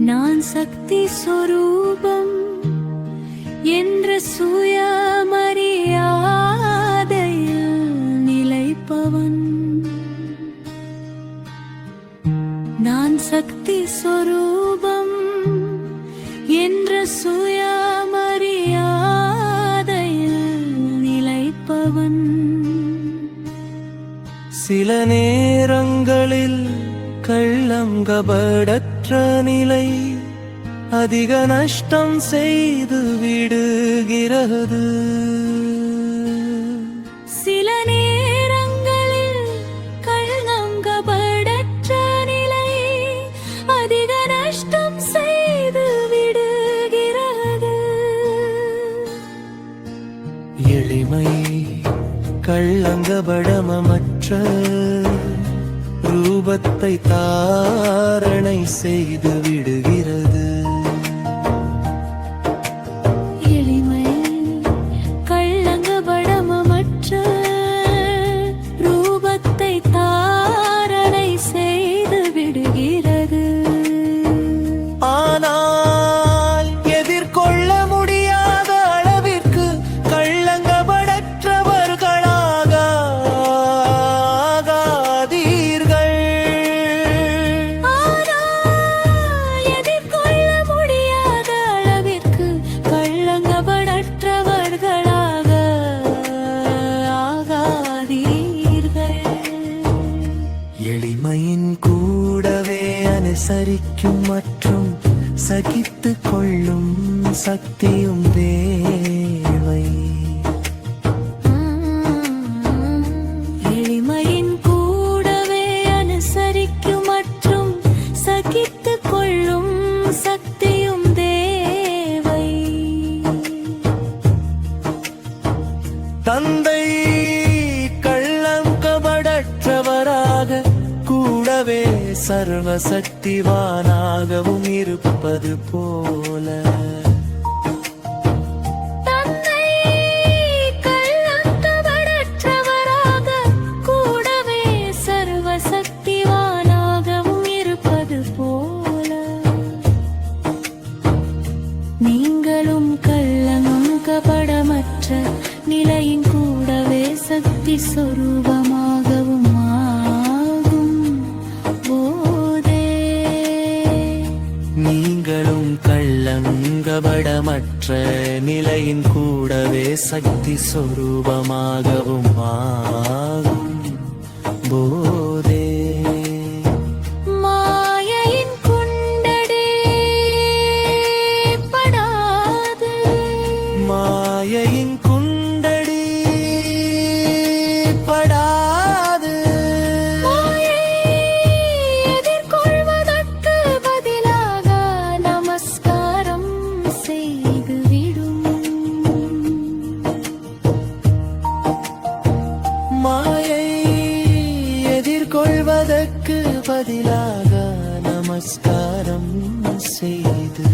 நான் சக்தி சொரூபம் என்ற சுயமரியாதையில் நிலைப்பவன். நான் சக்தி சொரூபம் என்ற சுயமரியாதையில் நிலைப்பவன். சில நேரங்களில் கள்ளம் கபடற்ற நிலை அதிக நஷ்டம் செய்து விடுகிறது. சில நேரங்களில் கள்ளம் கபடற்ற நிலை அதிக நஷ்டம் செய்து விடுகிறது. எளிமை கள்ளங்கபடமற்ற ரூபத்தை தாரணை செய்து விடுகிறது. எளிமை கள்ளங்கபடமற்ற ரூபத்தை தாரணை செய்து விடுகிறது. ஆனால் எதிர்கொள்ள முடியாத அளவிற்கு கள்ளங்கபடற்றவர்களாக ஆகாதீர்கள். எதிர்கொள்ள முடியாத அளவிற்கு கள்ளங்கபடற்றவர்களாக ஆகாதீர்கள். எளிமையின் கூடவே அனுசரிக்கும் மற்றும் சகித்துக் கொள்ளும் சக்தியும் தேவை. எளிமையின் கூடவே அனுசரிக்கும் மற்றும் சகித்துக் கொள்ளும் சக்தியும் தேவை. தந்தை கள்ளங்கபடற்றவராக கூடவே சர்வசக்திவானாகவும் இருப்பது போல தந்தை கள்ளங்கபடற்றவராக கூடவே சர்வசக்திவானாகவும் இருப்பது போல நீங்களும் கள்ளங்கபடமற்ற நிலையின் கூடவே சக்தி சொரூபமாகவும் ஆகும் போதே. நீங்களும் கள்ளங்கபடமற்ற நிலையின் கூடவே சக்தி சொரூபமாகவும் ஆகும் போதே மாயையின் குண்டடே படாது. மாயையின் குண்டடி படாது. மாயை எதிர்கொள்வதற்கு பதிலாக நமஸ்காரம் செய்துவிடும். மாயை எதிர்கொள்வதற்கு பதிலாக நமஸ்காரம் செய்து